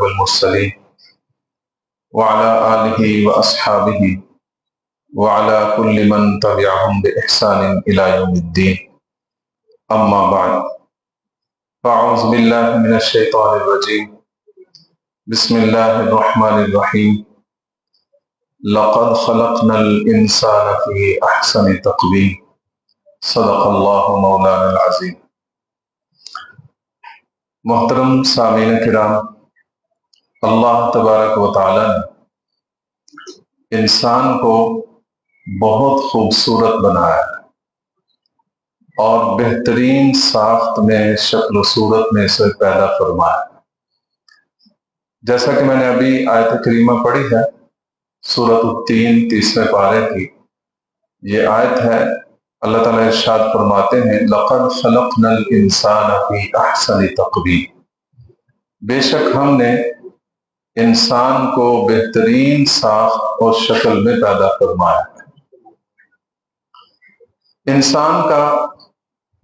والمرسلين وعلى آله وأصحابه وعلى كل من تبعهم بإحسان إلى يوم الدين أما بعد فأعوذ بالله من الشيطان الرجيم بسم الله الرحمن الرحيم لقد خلقنا الإنسان في أحسن تقويم صدق الله مولانا العظيم۔ محترم سامعین کرام، اللہ تبارک و تعالی نے انسان کو بہت خوبصورت بنایا ہے اور بہترین ساخت میں، شکل و صورت میں اسے پیدا فرمایا۔ جیسا کہ میں نے ابھی آیت کریمہ پڑھی ہے، سورۃ التین 30ویں پارے کی یہ آیت ہے۔ اللہ تعالیٰ ارشاد فرماتے ہیں لَقَدْ خَلَقْنَا الْإِنسَانَ فِي أَحْسَنِ تَقْوِيمٍ، بے شک ہم نے انسان کو بہترین ساخت اور شکل میں پیدا فرمایا۔ انسان کا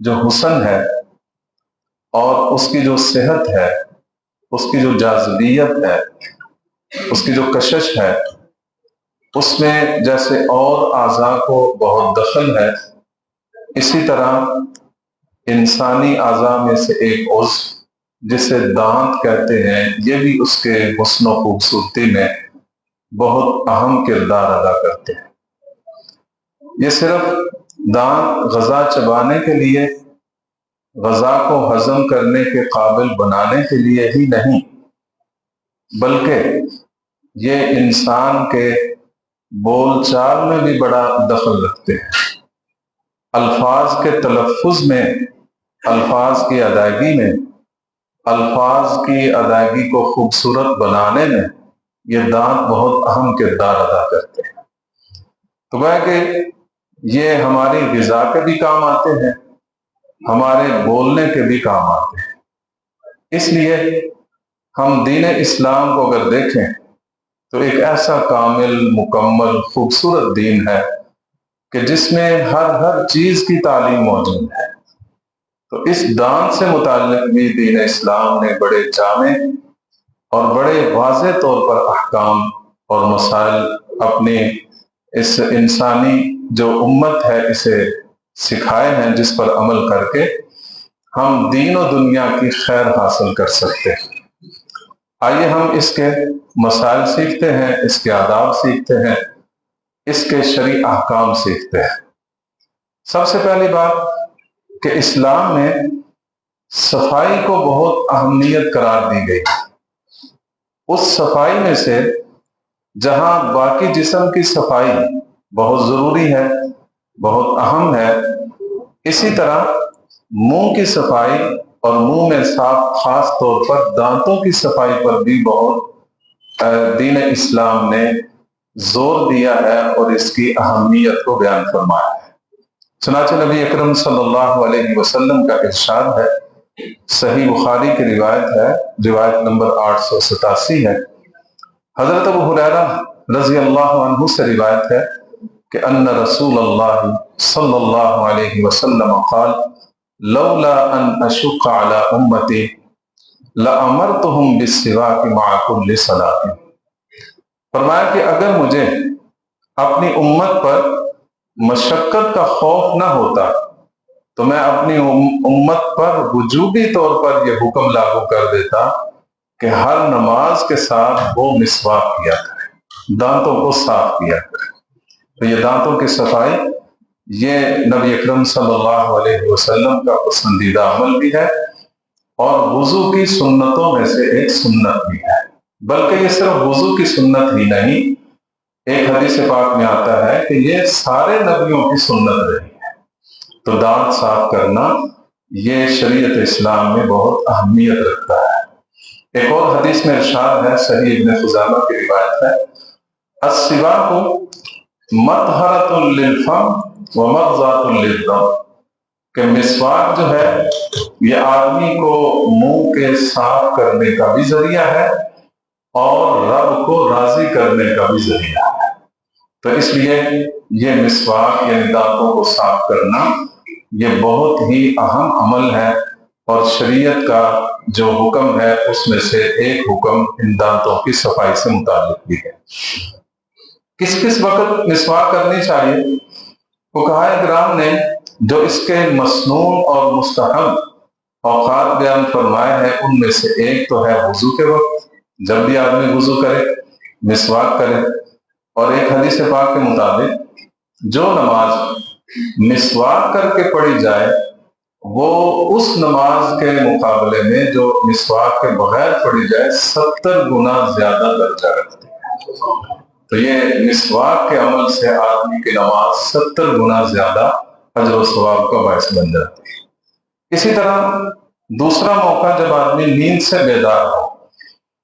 جو حسن ہے اور اس کی جو صحت ہے، اس کی جو جاذبیت ہے، اس کی جو کشش ہے، اس میں جیسے اور اعضاء کو بہت دخل ہے، اسی طرح انسانی اعضاء میں سے ایک عضو جسے دانت کہتے ہیں، یہ بھی اس کے حسن و خوبصورتی میں بہت اہم کردار ادا کرتے ہیں۔ یہ صرف دانت غذا چبانے کے لیے، غذا کو ہضم کرنے کے قابل بنانے کے لیے ہی نہیں، بلکہ یہ انسان کے بول چال میں بھی بڑا دخل رکھتے ہیں۔ الفاظ کے تلفظ میں، الفاظ کی ادائیگی میں، الفاظ کی ادائیگی کو خوبصورت بنانے میں یہ دانت بہت اہم کردار ادا کرتے ہیں۔ تو گویا کہ یہ ہماری غذا کے بھی کام آتے ہیں، ہمارے بولنے کے بھی کام آتے ہیں۔ اس لیے ہم دین اسلام کو اگر دیکھیں تو ایک ایسا کامل، مکمل، خوبصورت دین ہے کہ جس میں ہر چیز کی تعلیم موجود ہے۔ تو اس دانت سے متعلق بھی دین اسلام نے بڑے جامع اور بڑے واضح طور پر احکام اور مسائل اپنی اس انسانی جو امت ہے اسے سکھائے ہیں، جس پر عمل کر کے ہم دین و دنیا کی خیر حاصل کر سکتے ہیں۔ آئیے ہم اس کے مسائل سیکھتے ہیں، اس کے آداب سیکھتے ہیں، اس کے شرعی احکام سیکھتے ہیں۔ سب سے پہلی بات کہ اسلام میں صفائی کو بہت اہمیت قرار دی گئی۔ اس صفائی میں سے جہاں باقی جسم کی صفائی بہت ضروری ہے، بہت اہم ہے، اسی طرح منہ کی صفائی اور منہ میں صاف، خاص طور پر دانتوں کی صفائی پر بھی بہت دین اسلام نے زور دیا ہے اور اس کی اہمیت کو بیان فرمایا ہے۔ چنانچہ نبی اکرم صلی اللہ علیہ وسلم کا ارشاد ہے، صحیح بخاری کی روایت ہے، روایت نمبر 887 ہے۔ حضرت ابو ہریرہ رضی اللہ عنہ سے روایت ہے کہ ان رسول اللہ صلی اللہ علیہ وسلم قال لولا ان اشق علی امتی لامرتهم بالسواک مع کل صلاۃ، فرمایا کہ اگر مجھے اپنی امت پر مشقت کا خوف نہ ہوتا تو میں اپنی امت پر وجوبی طور پر یہ حکم لاگو کر دیتا کہ ہر نماز کے ساتھ وہ مسواک کیا کرے، دانتوں کو صاف کیا کرے۔ تو یہ دانتوں کی صفائی یہ نبی اکرم صلی اللہ علیہ وسلم کا پسندیدہ عمل بھی ہے اور وضو کی سنتوں میں سے ایک سنت بھی ہے۔ بلکہ یہ صرف وضو کی سنت ہی نہیں، ایک حدیث پاک میں آتا ہے کہ یہ سارے نبیوں کی سنت رہی ہے۔ تو دانت صاف کرنا یہ شریعت اسلام میں بہت اہمیت رکھتا ہے۔ ایک اور حدیث میں ارشاد ہے، صحیح ابن خزامہ کی روایت ہے، السواک مطہرۃ للفم ومغزاۃ للدم، کہ مسواک جو ہے یہ آدمی کو منہ کے صاف کرنے کا بھی ذریعہ ہے اور رب کو راضی کرنے کا بھی ذریعہ ہے۔ تو اس لیے یہ مسواک یعنی دانتوں کو صاف کرنا یہ بہت ہی اہم عمل ہے اور شریعت کا جو حکم ہے اس میں سے ایک حکم ان دانتوں کی صفائی سے متعلق بھی ہے۔ کس کس وقت مسواک کرنی چاہیے؟ فقہائے کرام نے جو اس کے مسنون اور مستحب اوقات بیان فرمائے ہیں ان میں سے ایک تو ہے وضو کے وقت، جب بھی آدمی وضو کرے مسواک کرے، اور ایک حدیث پاک کے مطابق جو نماز مسواک کر کے پڑھی جائے وہ اس نماز کے مقابلے میں جو مسواک کے بغیر پڑھی جائے 70 گنا زیادہ درجہ رکھتی ہے۔ تو یہ مسواک کے عمل سے آدمی کی نماز 70 گنا زیادہ اجر و ثواب کا باعث بن جاتی ہے۔ اسی طرح دوسرا موقع جب آدمی نیند سے بیدار ہو،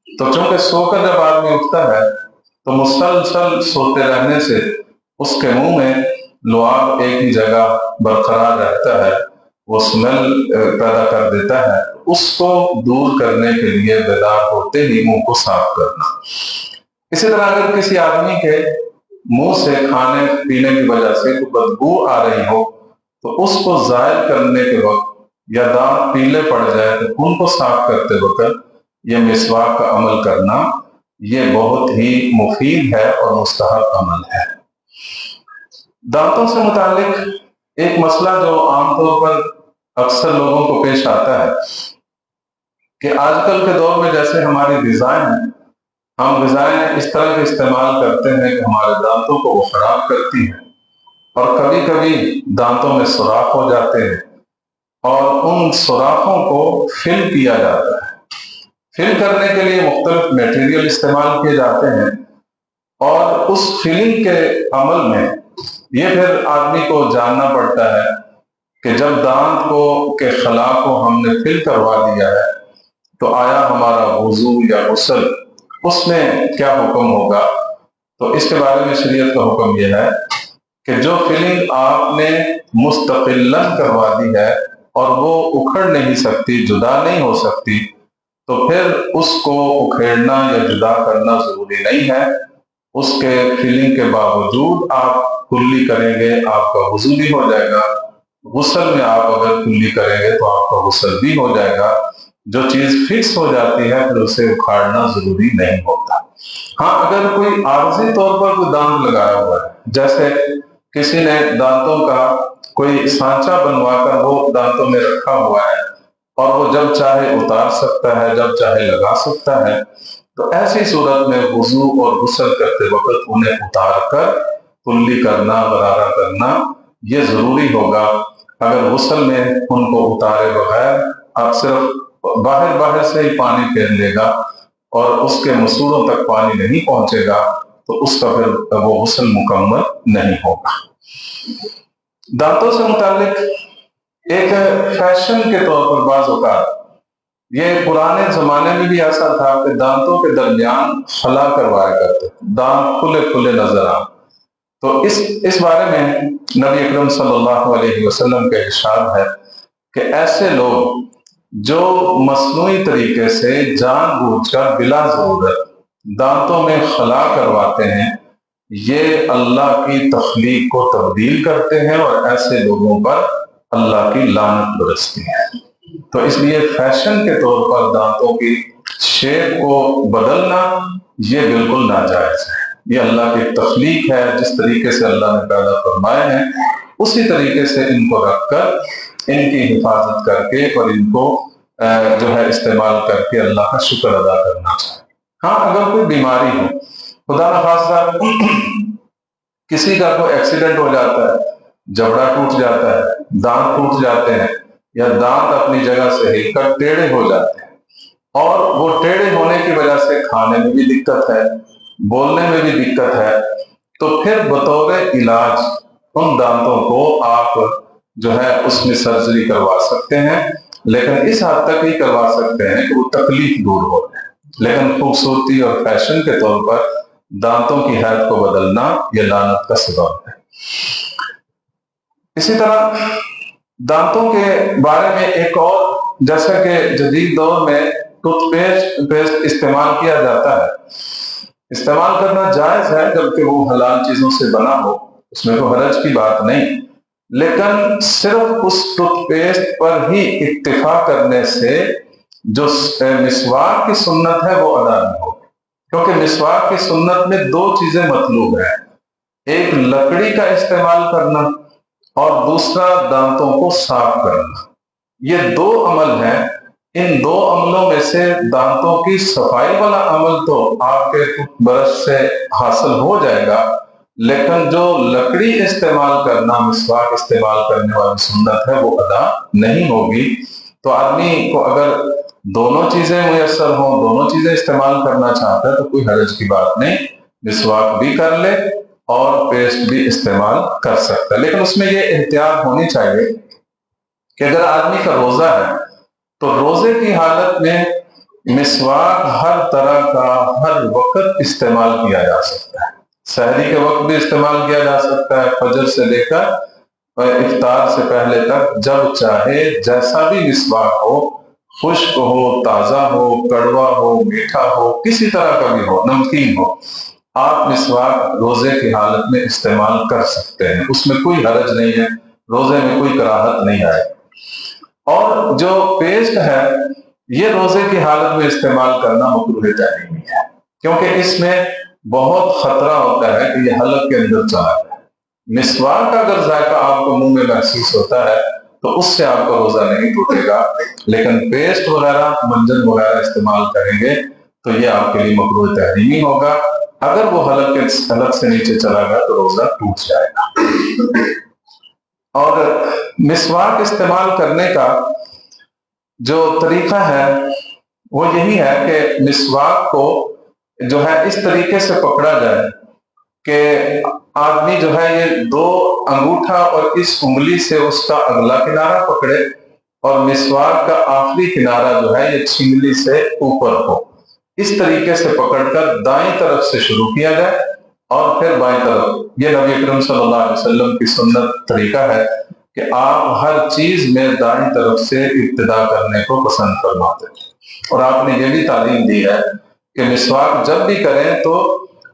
تو چونکہ سو کر جب آدمی اٹھتا ہے تو مسلسل سوتے رہنے سے اس کے منہ میں لعاب ایک ہی جگہ برقرار رہتا ہے، وہ اسمیل پیدا کر دیتا ہے، اس کو دور کرنے کے لیے بیدار ہوتے ہی منہ کو صاف کرنا۔ اسی طرح اگر کسی آدمی کے منہ سے کھانے پینے کی وجہ سے کوئی بدبو آ رہی ہو تو اس کو زائل کرنے کے وقت یا دانت پیلے پڑ جائے تو ان کو صاف کرتے وقت یہ مسواک کا عمل کرنا یہ بہت ہی مفید ہے اور مستحب عمل ہے۔ دانتوں سے متعلق ایک مسئلہ جو عام طور پر اکثر لوگوں کو پیش آتا ہے کہ آج کل کے دور میں جیسے ہماری غذائیں ہیں، ہم غذائیں اس طرح کے استعمال کرتے ہیں کہ ہمارے دانتوں کو وہ خراب کرتی ہیں، اور کبھی کبھی دانتوں میں سوراخ ہو جاتے ہیں اور ان سوراخوں کو فل کیا جاتا ہے۔ فل کرنے کے لیے مختلف میٹیریل استعمال کیے جاتے ہیں، اور اس فلنگ کے عمل میں یہ پھر آدمی کو جاننا پڑتا ہے کہ جب دانت کو کے خلا کو ہم نے فل کروا دیا ہے تو آیا ہمارا وضو یا غسل اس میں کیا حکم ہوگا؟ تو اس کے بارے میں شریعت کا حکم یہ ہے کہ جو فلنگ آپ نے مستقلاً کروا دی ہے اور وہ اکھڑ نہیں سکتی، جدا نہیں ہو سکتی، تو پھر اس کو اکھیڑنا یا جدا کرنا ضروری نہیں ہے۔ اس کے فلنگ کے باوجود آپ کلی کریں گے آپ کا وضو بھی ہو جائے گا، غسل میں آپ اگر کلی کریں گے تو آپ کا غسل بھی ہو جائے گا۔ جو چیز فکس ہو جاتی ہے پھر اسے اکھاڑنا ضروری نہیں ہوتا۔ ہاں اگر کوئی عارضی طور پر کوئی دانت لگایا ہوا ہے، جیسے کسی نے دانتوں کا کوئی سانچہ بنوا کر وہ دانتوں میں رکھا ہوا ہے اور وہ جب چاہے اتار سکتا ہے جب چاہے لگا سکتا ہے، تو ایسی صورت میں وضو اور غسل کرتے وقت انہیں اتار کر کلی کرنا، غرارہ کرنا یہ ضروری ہوگا۔ اگر غسل میں ان کو اتارے بغیر آپ صرف باہر سے ہی پانی پھیر لے گا اور اس کے مسوڑوں تک پانی نہیں پہنچے گا تو اس کا پھر وہ غسل مکمل نہیں ہوگا۔ دانتوں سے متعلق ایک فیشن کے طور پر بعض اوقات یہ پرانے زمانے میں بھی ایسا تھا کہ دانتوں کے درمیان خلا کروایا کرتے، دانت کھلے کھلے نظر آئیں۔ تو اس بارے میں نبی اکرم صلی اللہ علیہ وسلم کا ارشاد ہے کہ ایسے لوگ جو مصنوعی طریقے سے جان بوجھ کر بلا ضرورت دانتوں میں خلا کرواتے ہیں، یہ اللہ کی تخلیق کو تبدیل کرتے ہیں اور ایسے لوگوں پر اللہ کی لعنت برستی ہے۔ تو اس لیے فیشن کے طور پر دانتوں کی شیپ کو بدلنا یہ بالکل ناجائز ہے۔ یہ اللہ کی تخلیق ہے، جس طریقے سے اللہ نے پیدا فرمائے ہیں اسی طریقے سے ان کو رکھ کر ان کی حفاظت کر کے اور ان کو جو ہے استعمال کر کے اللہ کا شکر ادا کرنا چاہیے۔ ہاں اگر کوئی بیماری ہو، خدا نخواستہ کسی کا کوئی ایکسیڈنٹ ہو جاتا ہے، جبڑا ٹوٹ جاتا ہے، دانت ٹوٹ جاتے ہیں یا دانت اپنی جگہ سے ہل کر ٹیڑھے ہو جاتے ہیں، اور وہ ٹیڑھے ہونے کی وجہ سے کھانے میں بھی دقت ہے، بولنے میں بھی دقت ہے، تو پھر بطور علاج ان دانتوں کو آپ جو ہے اس میں سرجری کروا سکتے ہیں، لیکن اس حد تک ہی کروا سکتے ہیں کہ وہ تکلیف دور ہو جائے۔ لیکن خوبصورتی اور فیشن کے طور پر دانتوں کی حیت کو بدلنا یہ لعنت کا سبب ہے۔ اسی طرح دانتوں کے بارے میں ایک اور، جیسا کہ جدید دور میں ٹوتھ پیسٹ استعمال کیا جاتا ہے، استعمال کرنا جائز ہے جبکہ وہ حلال چیزوں سے بنا ہو، اس میں کوئی حرج کی بات نہیں، لیکن صرف اس ٹوتھ پیسٹ پر ہی اکتفا کرنے سے جو مسواک کی سنت ہے وہ ادا نہیں ہوگی، کیونکہ مسواک کی سنت میں دو چیزیں مطلوب ہیں، ایک لکڑی کا استعمال کرنا اور دوسرا دانتوں کو صاف کرنا۔ یہ دو عمل ہیں، ان دو عملوں میں سے دانتوں کی صفائی والا عمل تو آپ کے ٹوتھ برش سے حاصل ہو جائے گا، لیکن جو لکڑی استعمال کرنا مسواک استعمال کرنے والی سنت ہے وہ ادا نہیں ہوگی۔ تو آدمی کو اگر دونوں چیزیں میسر ہوں، دونوں چیزیں استعمال کرنا چاہتا ہے تو کوئی حرج کی بات نہیں، مسواک بھی کر لے اور پیسٹ بھی استعمال کر سکتا ہے۔ لیکن اس میں یہ احتیاط ہونی چاہیے کہ اگر آدمی کا روزہ ہے تو روزے کی حالت میں مسواک ہر طرح کا ہر وقت استعمال کیا جا سکتا ہے، سحری کے وقت بھی استعمال کیا جا سکتا ہے، فجر سے لے کر افطار سے پہلے تک جب چاہے جیسا بھی مسواک ہو، خشک ہو، تازہ ہو، کڑوا ہو، میٹھا ہو، کسی طرح کا بھی ہو، نمکین ہو، آپ مسواک روزے کی حالت میں استعمال کر سکتے ہیں، اس میں کوئی حرج نہیں ہے، روزے میں کوئی کراہت نہیں آئے۔ اور جو پیسٹ ہے یہ روزے کی حالت میں استعمال کرنا مکروہ تحریمی ہے، کیونکہ اس میں بہت خطرہ ہوتا ہے کہ یہ حلق کے اندر چلا جائے۔ مسواک کا اگر ذائقہ آپ کو منہ میں محسوس ہوتا ہے تو اس سے آپ کا روزہ نہیں ٹوٹے گا، لیکن پیسٹ وغیرہ منجن وغیرہ استعمال کریں گے تو یہ آپ کے لیے مکروہ تحریمی ہوگا، اگر وہ حلق سے نیچے چلا گیا تو روزہ ٹوٹ جائے گا۔ اور مسواک استعمال کرنے کا جو طریقہ ہے وہ یہی ہے کہ مسواک کو جو ہے اس طریقے سے پکڑا جائے کہ آدمی جو ہے یہ دو انگوٹھا اور اس انگلی سے اس کا اگلا کنارہ پکڑے اور مسواک کا آخری کنارہ جو ہے یہ چھنگلی سے اوپر ہو، اس طریقے سے پکڑ کر دائیں طرف سے شروع کیا جائے اور پھر بائیں طرف۔ یہ نبی اکرم صلی اللہ علیہ وسلم کی سنت طریقہ ہے کہ آپ ہر چیز میں دائیں طرف سے ابتدا کرنے کو پسند فرماتے ہیں، اور آپ نے یہ بھی تعلیم دی ہے کہ مسواک جب بھی کریں تو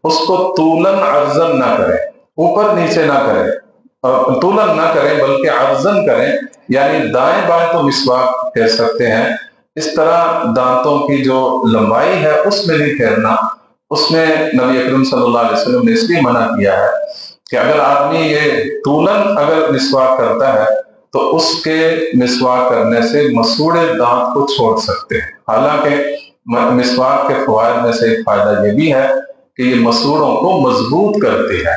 اس کو طولاً عرضاً نہ کریں، اوپر نیچے نہ کریں، طولاً نہ کریں بلکہ عرضاً کریں، یعنی دائیں بائیں تو مسواک پھیر سکتے ہیں، اس طرح دانتوں کی جو لمبائی ہے اس میں نہیں پھیرنا۔ اس میں نبی اکرم صلی اللہ علیہ وسلم نے اس لیے منع کیا ہے کہ اگر آدمی یہ طولاً اگر مسواک کرتا ہے تو اس کے مسواک کرنے سے مسوڑے دانت کو چھوڑ سکتے ہیں۔ حالانکہ مسواک کے فوائد میں سے ایک فائدہ یہ بھی ہے کہ یہ مسوڑوں کو مضبوط کرتی ہے،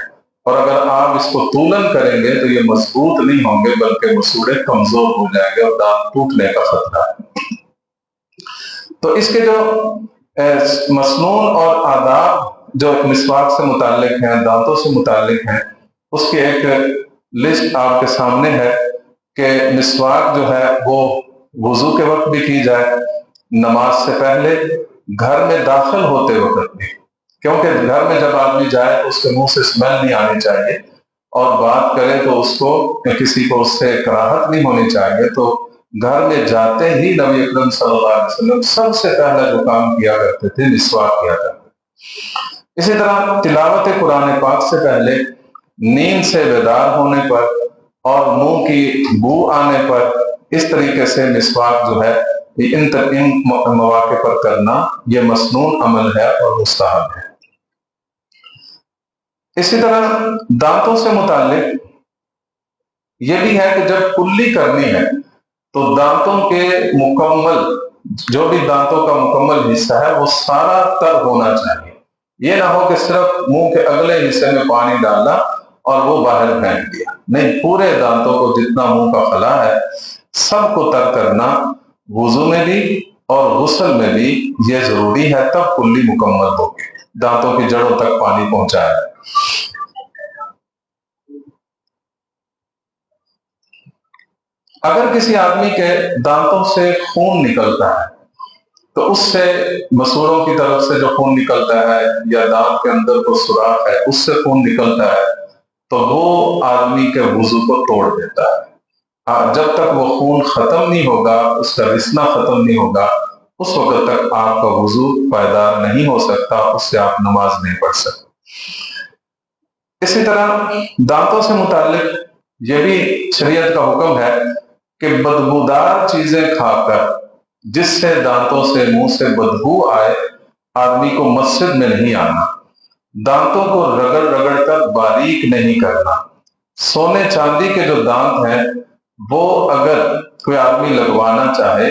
اور اگر آپ اس کو طولاً کریں گے تو یہ مضبوط نہیں ہوں گے بلکہ مسوڑے کمزور ہو جائیں گے اور دانت ٹوٹنے کا خطرہ ہے۔ تو اس کے جو مسنون اور آداب جو مسواک سے متعلق ہیں، دانتوں سے متعلق ہیں، اس کی ایک لسٹ آپ کے سامنے ہے کہ مسواک جو ہے وہ وضو کے وقت بھی کی جائے، نماز سے پہلے، گھر میں داخل ہوتے وقت بھی، کیونکہ گھر میں جب آدمی جائے تو اس کے منہ سے اسمیل نہیں آنی چاہیے، اور بات کرے تو اس کو کسی کو اس سے کراہت نہیں ہونی چاہیے۔ تو گھر میں جاتے ہی نبی اکرم صلی اللہ علیہ وسلم سب سے پہلا جو کام کیا کرتے تھے مسواک کیا کرتے تھے۔ اسی طرح تلاوت قرآن پاک سے پہلے، نیند سے بیدار ہونے پر اور منہ کی بو آنے پر اس طریقے سے مسواک جو ہے ان مواقع پر کرنا یہ مسنون عمل ہے اور مستحب ہے۔ اسی طرح دانتوں سے متعلق یہ بھی ہے کہ جب کلی کرنی ہے تو دانتوں کے مکمل جو بھی دانتوں کا مکمل حصہ ہے وہ سارا تر ہونا چاہیے، یہ نہ ہو کہ صرف منہ کے اگلے حصے میں پانی ڈالا اور وہ باہر پھینک دیا، نہیں، پورے دانتوں کو جتنا منہ کا خلا ہے سب کو تر کرنا وضو میں بھی اور غسل میں بھی یہ ضروری ہے، تب کلی مکمل ہوگی، دانتوں کی جڑوں تک پانی پہنچایا۔ اگر کسی آدمی کے دانتوں سے خون نکلتا ہے تو اس سے مسوڑوں کی طرف سے جو خون نکلتا ہے یا دانت کے اندر کو سوراخ ہے اس سے خون نکلتا ہے تو وہ آدمی کے وضو کو توڑ دیتا ہے۔ جب تک وہ خون ختم نہیں ہوگا، اس کا رسنا ختم نہیں ہوگا، اس وقت تک آپ کا وضو پائیدار نہیں ہو سکتا، اس سے آپ نماز نہیں پڑھ سکتے۔ اسی طرح دانتوں سے متعلق یہ بھی شریعت کا حکم ہے کہ بدبودار چیزیں کھا کر جس سے دانتوں سے منہ سے بدبو آئے آدمی کو مسجد میں نہیں آنا، دانتوں کو رگڑ رگڑ کر باریک نہیں کرنا۔ سونے چاندی کے جو دانت ہیں وہ اگر کوئی آدمی لگوانا چاہے،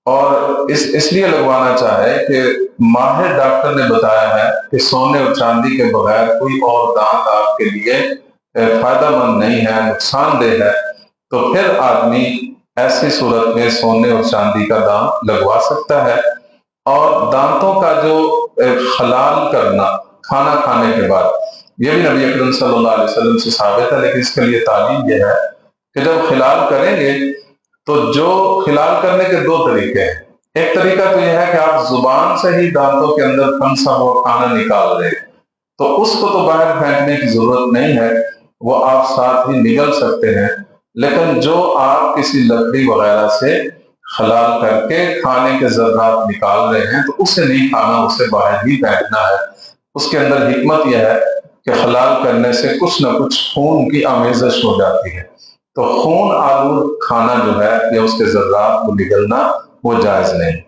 اور اس لیے لگوانا چاہے کہ ماہر ڈاکٹر نے بتایا ہے کہ سونے اور چاندی کے بغیر کوئی اور دانت آپ کے لیے فائدہ مند نہیں ہے، نقصان دہ ہے، تو پھر آدمی ایسی صورت میں سونے اور چاندی کا دانت لگوا سکتا ہے۔ اور دانتوں کا جو خلال کرنا کھانا کھانے کے بعد، یہ بھی نبی اکرم صلی اللہ علیہ وسلم سے ثابت ہے، لیکن اس کے لیے تعلیم یہ ہے کہ جب خلال کریں گے تو جو خلال کرنے کے دو طریقے ہیں۔ ایک طریقہ تو یہ ہے کہ آپ زبان سے ہی دانتوں کے اندر پھنسا ہوا کھانا نکال رہے، تو اس کو تو باہر پھینکنے کی ضرورت نہیں ہے، وہ آپ ساتھ ہی نگل سکتے ہیں۔ لیکن جو آپ کسی لکڑی وغیرہ سے خلال کر کے کھانے کے ذرات نکال رہے ہیں تو اسے نہیں کھانا، اسے باہر ہی پھینکنا ہے۔ اس کے اندر حکمت یہ ہے کہ خلال کرنے سے کچھ نہ کچھ خون کی آمیزش ہو جاتی ہے، تو خون آلود کھانا جو ہے یا اس کے ذرات کو نگلنا وہ جائز نہیں۔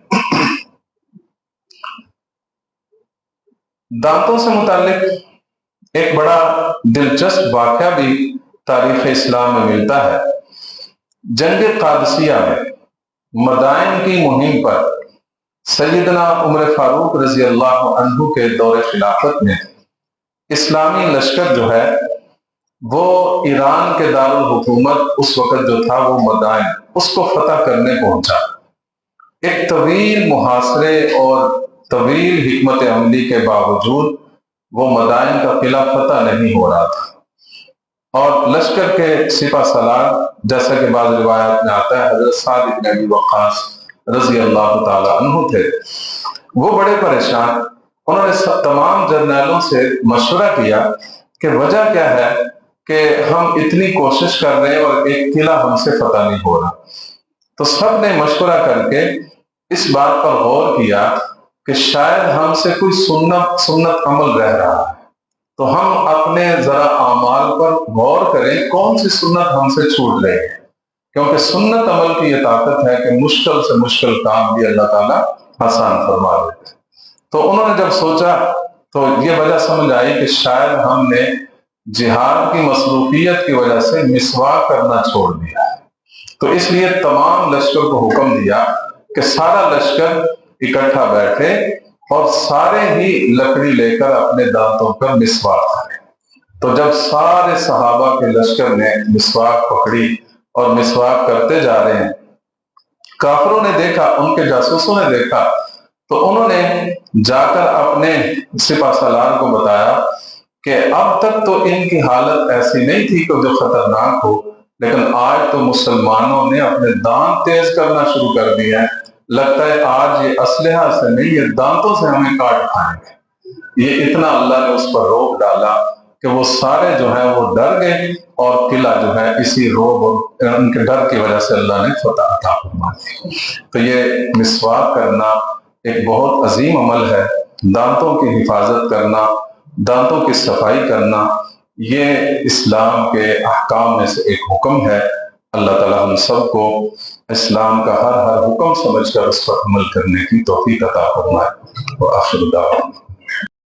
دانتوں سے متعلق ایک بڑا دلچسپ واقعہ بھی تاریخ اسلام میں ملتا ہے۔ جنگ قادسیہ میں مدائن کی مہم پر سیدنا عمر فاروق رضی اللہ عنہ کے دور خلافت میں اسلامی لشکر جو ہے وہ ایران کے دارالحکومت اس وقت جو تھا وہ مدائن، اس کو فتح کرنے پہنچا۔ ایک طویل محاصرے اور طویل حکمت عملی کے باوجود وہ مدائن کا قلعہ فتح نہیں ہو رہا تھا، اور لشکر کے سپہ سالار جیسا کہ بعض روایات میں آتا ہے حضرت سعد بن ابی وقاص رضی اللہ تعالی عنہ تھے، وہ بڑے پریشان۔ انہوں نے تمام جرنیلوں سے مشورہ کیا کہ وجہ کیا ہے کہ ہم اتنی کوشش کر رہے ہیں اور ایک قلعہ ہم سے فتح نہیں ہو رہا۔ تو سب نے مشورہ کر کے اس بات پر غور کیا کہ شاید ہم سے کوئی سنت عمل رہ رہا ہے، تو ہم اپنے ذرا اعمال پر غور کریں کون سی سنت ہم سے چھوٹ رہی ہے، کیونکہ سنت عمل کی یہ طاقت ہے کہ مشکل سے مشکل کام بھی اللہ تعالیٰ آسان فرما دیتے ہیں۔ تو انہوں نے جب سوچا تو یہ وجہ سمجھ آئی کہ شاید ہم نے جہاد کی مصروفیت کی وجہ سے مسواک کرنا چھوڑ دیا ہے۔ تو اس لیے تمام لشکر کو حکم دیا کہ سارا لشکر اکٹھا بیٹھے اور سارے ہی لکڑی لے کر اپنے دانتوں پر مسواک کریں۔ تو جب سارے صحابہ کے لشکر نے مسواک پکڑی اور مسواک کرتے جا رہے ہیں، کافروں نے دیکھا، ان کے جاسوسوں نے دیکھا، تو انہوں نے جا کر اپنے سپہ سالار کو بتایا کہ اب تک تو ان کی حالت ایسی نہیں تھی کہ جو خطرناک ہو، لیکن آج تو مسلمانوں نے اپنے دانت تیز کرنا شروع کر دیے ہیں، لگتا ہے آج یہ اسلحہ سے نہیں، یہ دانتوں سے ہمیں کاٹ کھائیں گے۔ یہ اتنا اللہ نے اس پر روک ڈالا کہ وہ سارے جو ہیں وہ ڈر گئے، اور قلعہ جو ہے اسی روب اور ان کے ڈر کی وجہ سے اللہ نے فتح عطا فرما دی۔ تو یہ مسواک کرنا ایک بہت عظیم عمل ہے، دانتوں کی حفاظت کرنا، دانتوں کی صفائی کرنا، یہ اسلام کے احکام میں سے ایک حکم ہے۔ اللہ تعالیٰ ہم سب کو اسلام کا ہر حکم سمجھ کر اس پر عمل کرنے کی توفیق عطا فرمائے۔ وآخر دعوانا